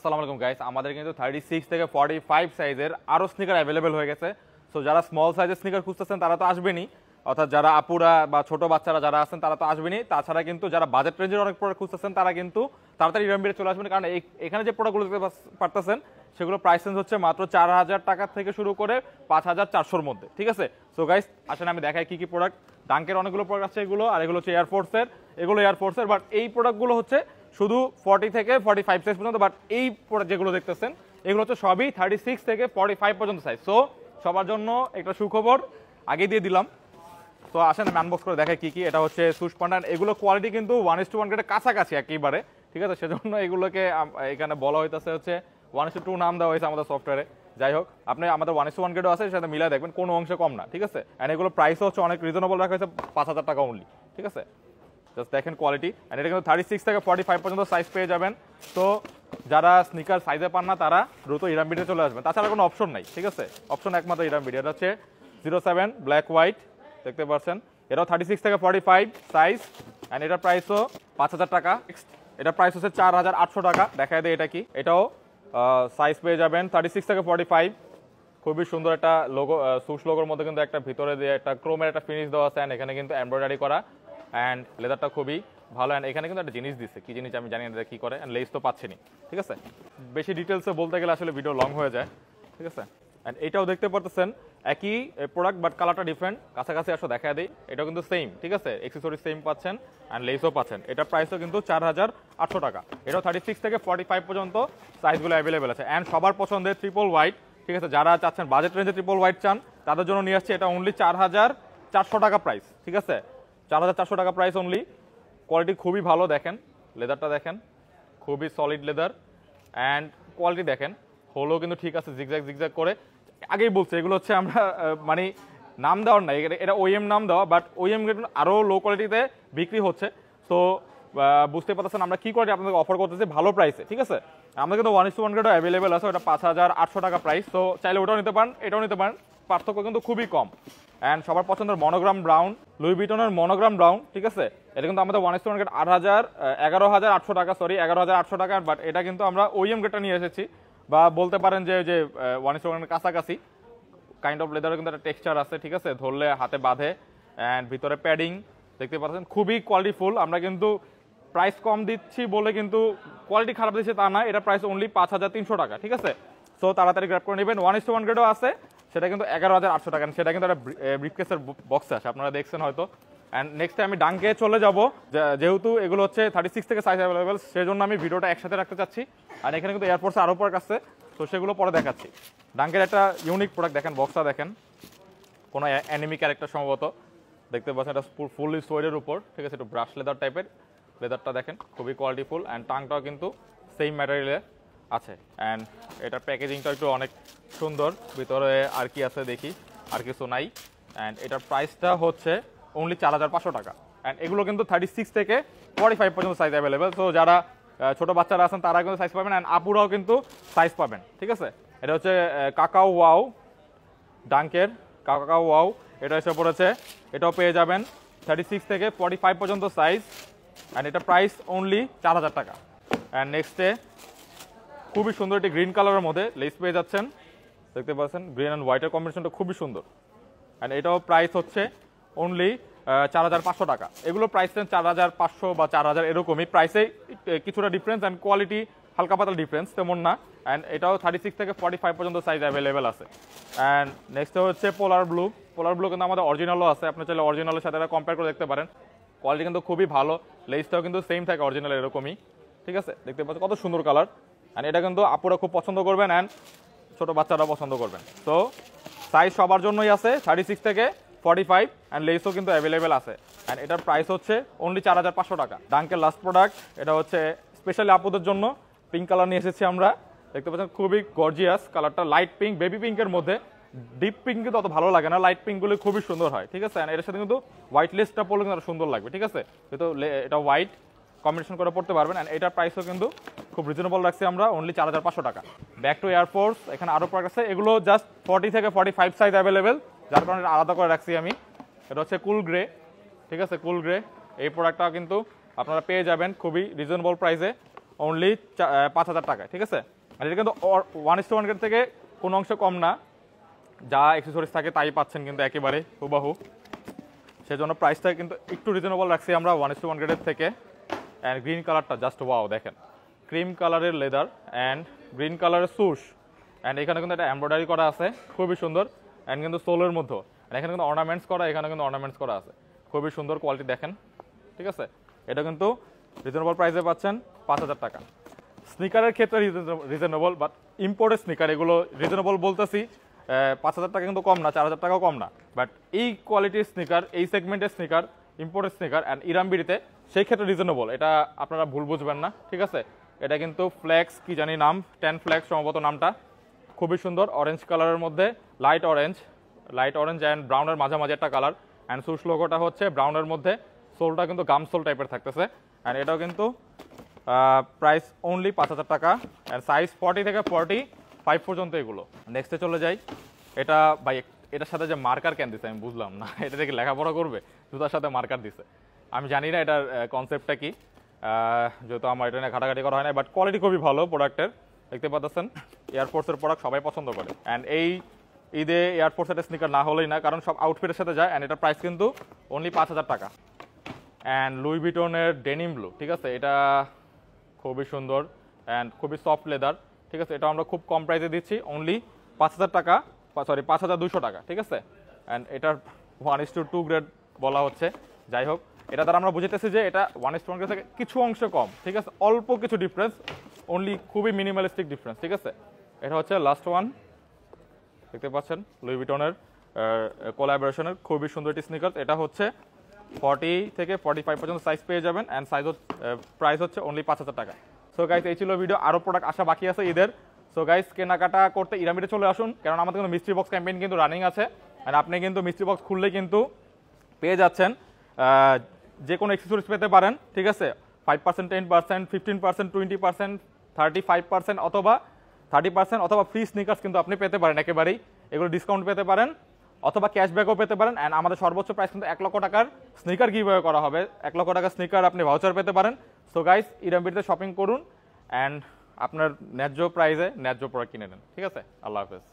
আসসালামু আলাইকুম গাইস, আমাদের কিন্তু 36 থেকে 45 সাইজের আরো স্নিকার অ্যাভেলেবেল হয়ে গেছে। সো যারা স্মল সাইজের স্নিকার খুঁজতেছেন তারা তো আসবেনই, অর্থাৎ যারা আপুরা বা ছোট বাচ্চারা যারা আছেন তারা তো আসবেনই। তাছাড়া কিন্তু যারা বাজেট রেঞ্জের অনেক প্রোডাক্ট খুঁজতেছেন তারা কিন্তু তাড়াতাড়ি ইরামবিরে চলে আসবেন, কারণ এখানে যে প্রোডাক্টগুলো দেখতে পারতেছেন সেগুলো প্রাইস রেঞ্জ হচ্ছে মাত্র 4000 টাকা থেকে শুরু করে 5400-র মধ্যে। ঠিক আছে, সো গাইস আসেন আমি দেখাই কি কি প্রোডাক্ট। ডাঙ্কের অনেকগুলো প্রোডাক্ট আছে এগুলো, আর এগুলো হচ্ছে এয়ারফোর্সের, বাট এই প্রোডাক্টগুলো হচ্ছে শুধু 40 থেকে 45 সাইজ পর্যন্ত। বাট এই প্রোডাক্ট যেগুলো দেখতেছেন এগুলো হচ্ছে সবই 36 থেকে 45 পর্যন্ত সাইজ। সো সবার জন্য একটা সুখবর আগে দিয়ে দিলাম। তো আসেন আমি আনবক্স করে দেখাই কি কি। এটা হচ্ছে সুশ পান্ডা, এগুলো কোয়ালিটি কিন্তু 1:1 গ্রেডের কাছাকাছি একেবারে। ঠিক আছে, সেজন্য এগুলোকে এখানে বলা হইতেছে হচ্ছে 1:2 নাম দেওয়া হয়েছে আমাদের সফটওয়্যারে। যাই হোক, আপনি আমাদের 1:1 গ্রেডও আছে, সেটা মিলাই দেখবেন কোনো অংশে কম না। ঠিক আছে, অ্যান্ড এগুলো প্রাইসও হচ্ছে অনেক রিজনেবল রাখা হয়েছে, 5000 টাকা অনলি। ঠিক আছে, জাস্ট দেখেন কোয়ালিটি। অ্যান্ড এটা কিন্তু 36 থেকে 45 পর্যন্ত সাইজ পেয়ে যাবেন। তো যারা স্নিকার সাইজে পান না তারা দ্রুত ইরামবিডে চলে আসবেন, তাছাড়া কোনো অপশন নাই। ঠিক আছে, অপশন একমাত্র ইরামবিড। এটা হচ্ছে 07 ব্ল্যাক হোয়াইট, দেখতে পাচ্ছেন। এটাও 36 থেকে 45 সাইজ, অ্যান্ড এটার প্রাইসও 5000 টাকা। এটার প্রাইস হচ্ছে 4800 টাকা। দেখায় দেয় এটা কি, এটাও সাইজ পেয়ে যাবেন 36 থেকে 45। খুবই সুন্দর একটা লোগো, সুশ লোগোর মধ্যে কিন্তু একটা ভিতরে দিয়ে একটা ক্রোমের একটা ফিনিশ দেওয়া আছে, অ্যান্ড এখানে কিন্তু এমব্রয়ডারি করা, অ্যান্ড লেদারটা খুবই ভালো। অ্যান্ড এখানে কিন্তু একটা জিনিস দিচ্ছে, কি জিনিস আমি জানি না কি করে, অ্যান্ড লেস তো পাচ্ছেনি। ঠিক আছে, বেশি ডিটেলসে বলতে গেলে আসলে ভিডিও লং হয়ে যায়। ঠিক আছে, অ্যান্ড এটাও দেখতে পারতেছেন একই প্রোডাক্ট, বাট কালারটা ডিফারেন্ট। কাছাকাছি আসলে দেখা দেয়, এটাও কিন্তু সেম। ঠিক আছে, এক্সেসরি সেম পাচ্ছেন, অ্যান্ড লেসও পাচ্ছেন। এটার প্রাইসও কিন্তু 4800 টাকা। এটাও 36 থেকে 45 পর্যন্ত সাইজগুলো অ্যাভেলেবেল আছে, অ্যান্ড সবার পছন্দের ট্রিপল হোয়াইট। ঠিক আছে, যারা চাচ্ছেন বাজেট রেঞ্জে ট্রিপল হোয়াইট চান তাদের জন্য নিয়ে আসছে। এটা অনলি 4400 টাকা প্রাইস। ঠিক আছে, 4400 টাকা প্রাইস অনলি। কোয়ালিটি খুবই ভালো, দেখেন লেদারটা দেখেন, খুবই সলিড লেদার, অ্যান্ড কোয়ালিটি দেখেন হলো কিন্তু ঠিক আছে, জিগজ্যাগ করে। আগেই বলছে এগুলো হচ্ছে আমরা মানে নাম দেওয়ার নাই, এটা ওএম নাম দেওয়া, বাট ওএম আরও লো কোয়ালিটিতে বিক্রি হচ্ছে। তো বুঝতে পারতেছেন আমরা কি কোয়ালিটি আপনাদের অফার করতেছি ভালো প্রাইসে। ঠিক আছে, আমাদের কিন্তু 1:1 গ্রেডও অ্যাভেলেবেল আছে, ওটা 5800 টাকা প্রাইস। তো চাইলে ওটাও নিতে পারেন, এটাও নিতে পারেন, পার্থক্য কিন্তু খুবই কম। অ্যান্ড সবার পছন্দের মনোগ্রাম ব্রাউন, লুই ভিটনের মনোগ্রাম ব্রাউন। ঠিক আছে, এটা কিন্তু আমাদের 1:1 গ্রেড 11800 টাকা, সরি 11800 টাকা। বাট এটা কিন্তু আমরা ওএম গ্রেডটা নিয়ে এসেছি, বা বলতে পারেন যে 1:1 গ্রেডের কাছাকাছি। কাইন্ড অফ লেদারের কিন্তু একটা টেক্সচার আছে। ঠিক আছে, ধরলে হাতে বাঁধে, অ্যান্ড ভিতরে প্যাডিং দেখতে পাচ্ছেন, খুবই কোয়ালিটিফুল। আমরা কিন্তু প্রাইস কম দিচ্ছি বলে কিন্তু কোয়ালিটি খারাপ দিচ্ছে তা না, এটা প্রাইস অনলি 5300 টাকা। ঠিক আছে, সো তাড়াতাড়ি গ্র্যাব করে নেবেন। 1:1 গ্রেডও আছে, সেটা কিন্তু 11800 টাকা, সেটা কিন্তু একটা ব্রিফকেসের বক্সে আসে, আপনারা দেখছেন হয়তো। অ্যান্ড নেক্সট আমি ডাঙ্কে চলে যাব, যেহেতু এগুলো হচ্ছে 36 থেকে সাইজ অ্যাভেলেবেল, সেজন্য আমি ভিডিওটা একসাথে রাখতে চাচ্ছি। আর এখানে কিন্তু এয়ারফোর্সে আরও প্রোডাক্ট আছে, তো সেগুলো পরে দেখাচ্ছি। ডাঙ্কের একটা ইউনিক প্রোডাক্ট দেখেন, বক্সটা দেখেন, কোনো অ্যানিমি ক্যারেক্টার সম্ভবত, দেখতে পাচ্ছেন। এটা ফুললি সোয়েডের উপর। ঠিক আছে, একটু ব্রাশ লেদার টাইপের, লেদারটা দেখেন খুবই কোয়ালিটিফুল, অ্যান্ড টাংটাও কিন্তু সেম ম্যাটেরিয়ালে আছে। অ্যান্ড এটার প্যাকেজিংটা একটু অনেক সুন্দর, ভিতরে আর কি আছে দেখি, আর কিছু নাই। অ্যান্ড এটার প্রাইসটা হচ্ছে অনলি 4500 টাকা। অ্যান্ড এগুলো কিন্তু 36 থেকে 45 পর্যন্ত সাইজ অ্যাভেলেবেল। তো যারা ছোট বাচ্চারা আছেন তারা কিন্তু সাইজ পাবেন, অ্যান্ড আপুরাও কিন্তু সাইজ পাবেন। ঠিক আছে, এটা হচ্ছে কাকাও ওয়াও, ডাঙ্কের কাকাও ওয়াও, এটা এসে পড়েছে। এটাও পেয়ে যাবেন 36 থেকে 45 পর্যন্ত সাইজ, অ্যান্ড এটা প্রাইস অনলি 4000 টাকা। অ্যান্ড নেক্সটে খুবই সুন্দর একটি গ্রিন কালারের মধ্যে লেস পেয়ে যাচ্ছেন, দেখতে পাচ্ছেন গ্রিন অ্যান্ড হোয়াইটের কম্বিনেশনটা খুবই সুন্দর। অ্যান্ড এটাও প্রাইস হচ্ছে অনলি 4500 টাকা। এগুলো প্রাইস 4500 বা 4000 এরকমই, প্রাইসে কিছুটা ডিফারেন্স, অ্যান্ড কোয়ালিটি হালকা পাতলা ডিফারেন্স, তেমন না। অ্যান্ড এটাও 36 থেকে 45 পর্যন্ত সাইজ অ্যাভেলেবেল আছে। অ্যান্ড নেক্সট হচ্ছে পোলার ব্লু কিন্তু আমাদের অরিজিনালও আছে, আপনি চাইলে অরিজিনালের সাথে কম্পেয়ার করে দেখতে পারেন। কোয়ালিটি কিন্তু খুবই ভালো, লেসটাও কিন্তু সেম থাকে অরিজিনাল এরকমই। ঠিক আছে, দেখতে পাচ্ছেন কত সুন্দর কালার। অ্যান্ড এটা কিন্তু আপুরা খুব পছন্দ করবেন, অ্যান্ড ছোটো বাচ্চারা পছন্দ করবেন। তো সাইজ সবার জন্যই আছে 36 থেকে 45, অ্যান্ড লেসও কিন্তু অ্যাভেলেবেল আছে। অ্যান্ড এটার প্রাইস হচ্ছে অনলি 4500 টাকা। ডাঙ্কের লাস্ট প্রোডাক্ট, এটা হচ্ছে স্পেশালি আপুদের জন্য পিঙ্ক কালার নিয়ে এসেছি আমরা, দেখতে পাচ্ছেন খুবই গর্জিয়াস কালারটা, লাইট পিঙ্ক, বেবি পিঙ্কের মধ্যে। ডিপ পিঙ্ক কিন্তু অত ভালো লাগে না, লাইট পিঙ্কগুলো খুবই সুন্দর হয়। ঠিক আছে, এর সাথে কিন্তু হোয়াইট লেসটা পড়লে কিন্তু সুন্দর লাগবে। ঠিক আছে, কিন্তু এটা হোয়াইট কম্বিনেশন করে পড়তে পারবেন, অ্যান্ড এটার প্রাইসও কিন্তু খুব রিজনেবল রাখছি আমরা, অনলি 4500 টাকা। ব্যাক টু এয়ারফোর্স, এখানে আরও প্রোডাক্ট আছে, এগুলো জাস্ট 40 থেকে 45 সাইজ অ্যাভেলেবেল, যার কারণে আলাদা করে রাখছি আমি। এটা হচ্ছে কুল গ্রে। ঠিক আছে, কুল গ্রে এই প্রোডাক্টটা কিন্তু আপনারা পেয়ে যাবেন খুবই রিজনেবল প্রাইসে, অনলি 5,000 টাকায়, ঠিক আছে। আর এটা কিন্তু 1:1 গ্রেড থেকে কোনো অংশ কম না, যা অ্যাক্সেসরিজ থাকে তাই পাচ্ছেন কিন্তু একেবারে হুবাহু। সেজন্য প্রাইসটা কিন্তু একটু রিজনেবল রাখছি আমরা 1:1 গ্রেডের থেকে। অ্যান্ড গ্রিন কালারটা জাস্ট ওয়াও, দেখেন ক্রিম কালারের লেদার অ্যান্ড গ্রিন কালারের সুশ, অ্যান্ড এখানে কিন্তু একটা এমব্রয়ডারি করা আছে খুবই সুন্দর, অ্যান্ড কিন্তু সোলের মধ্যে এখানে কিন্তু অর্নামেন্টস করা, এখানে কিন্তু অর্নামেন্টস করা আছে, খুবই সুন্দর কোয়ালিটি দেখেন, ঠিক আছে। এটা কিন্তু রিজনেবল প্রাইসে পাচ্ছেন 5,000 টাকা। স্নিকারের ক্ষেত্রে রিজনেবল, বাট ইম্পোর্টেড স্নিকার এগুলো রিজনেবল বলতেছি, 5,000 টাকা কিন্তু কম না, 4,000 টাকাও কম না, বাট এই কোয়ালিটির স্নিকার, এই সেগমেন্টের স্নিকার, ইম্পোর্টেড স্নিকার অ্যান্ড ইরামবিরিতে সেই ক্ষেত্রে রিজনেবল, এটা আপনারা ভুল বুঝবেন না, ঠিক আছে। এটা কিন্তু ফ্লেক্স কি জানি নাম, 10 ফ্লেক্স সম্ভবত নামটা, খুবই সুন্দর অরেঞ্জ কালারের মধ্যে, লাইট অরেঞ্জ অ্যান্ড ব্রাউনের মাঝামাঝি একটা কালার, অ্যান্ড সুশ লোগোটা হচ্ছে ব্রাউনের মধ্যে, সোলটা কিন্তু গাম সোল টাইপের থাকতেছে, অ্যান্ড এটাও কিন্তু প্রাইস অনলি 5,000 টাকা, অ্যান্ড সাইজ 40 থেকে 45 পর্যন্ত এগুলো। নেক্সটে চলে যাই, এটা ভাই এটার সাথে যে মার্কার কেন দিছে আমি বুঝলাম না, এটা থেকে লেখাপড়া করবে, জুতার সাথে মার্কার দিছে, আমি জানি না এটার কনসেপ্টটা কি, যেহেতু আমার এটা নিয়ে ঘাটাঘাটি করা হয় না, বাট কোয়ালিটি খুবই ভালো প্রোডাক্টের, দেখতে পাচ্ছেন এয়ারফোর্সের প্রোডাক্ট সবাই পছন্দ করে, অ্যান্ড এই ঈদে এয়ারফোর্সের স্নিকার না হলেই না, কারণ সব আউটফিটের সাথে যায়, অ্যান্ড এটার প্রাইস কিন্তু অনলি 5,000 টাকা। অ্যান্ড লুই ভিটনের ডেনিম ব্লু, ঠিক আছে, এটা খুবই সুন্দর অ্যান্ড খুবই সফট লেদার, ঠিক আছে, এটা আমরা খুব কম প্রাইসে দিচ্ছি অনলি 5,000 টাকা, সরি 5,200 টাকা, ঠিক আছে। অ্যান্ড এটার 1:2 গ্রেড বলা হচ্ছে, যাই হোক এটা দ্বারা আমরা বুঝতেছি যে এটা 1:1 গ্রেড থেকে কিছু অংশ কম, ঠিক আছে, অল্প কিছু ডিফারেন্স, অনলি খুবই মিনিমালিস্টিক ডিফারেন্স, ঠিক আছে। এটা হচ্ছে লাস্ট ওয়ান, দেখতে পাচ্ছেন লুই ভিটনের কোলাবোরেশনের খুবই সুন্দর একটি স্নিকার্স, এটা হচ্ছে 40 থেকে 45 পর্যন্ত সাইজ পেয়ে যাবেন, অ্যান্ড সাইজ প্রাইস হচ্ছে অনলি 5,000 টাকা। সো গাইস এই ছিল ভিডিও, আরও প্রোডাক্ট আসা বাকি আছে ঈদের। সো গাইস কেনাকাটা করতে ইরামিতে চলে আসুন, কারণ আমাদের কিন্তু মিস্ট্রি বক্স ক্যাম্পেইন কিন্তু রানিং আছে, অ্যান্ড আপনি কিন্তু মিস্ট্রি বক্স খুললে কিন্তু পেয়ে যাচ্ছেন যে কোনো অ্যাক্সেসরিজ পেতে পারেন, ঠিক আছে, 5%, 10%, 15%, 20%, 35% অথবা 30% অথবা ফ্রি স্নিকার্স কিন্তু আপনি পেতে পারেন একেবারেই, এগুলো ডিসকাউন্ট পেতে পারেন অথবা ক্যাশব্যাকও পেতে পারেন, অ্যান্ড আমাদের সর্বোচ্চ প্রাইস কিন্তু 1 লক্ষ টাকার স্নিকার গিভঅ্যাওয়ে করা হবে, 1 লক্ষ টাকার স্নিকার আপনি ভাউচার পেতে পারেন। সো গাইস ইরামবিরিতে শপিং করুন অ্যান্ড আপনার ন্যায্য প্রাইসে ন্যায্য প্রোডাক্ট কিনে নেন, ঠিক আছে। আল্লাহ হাফেজ।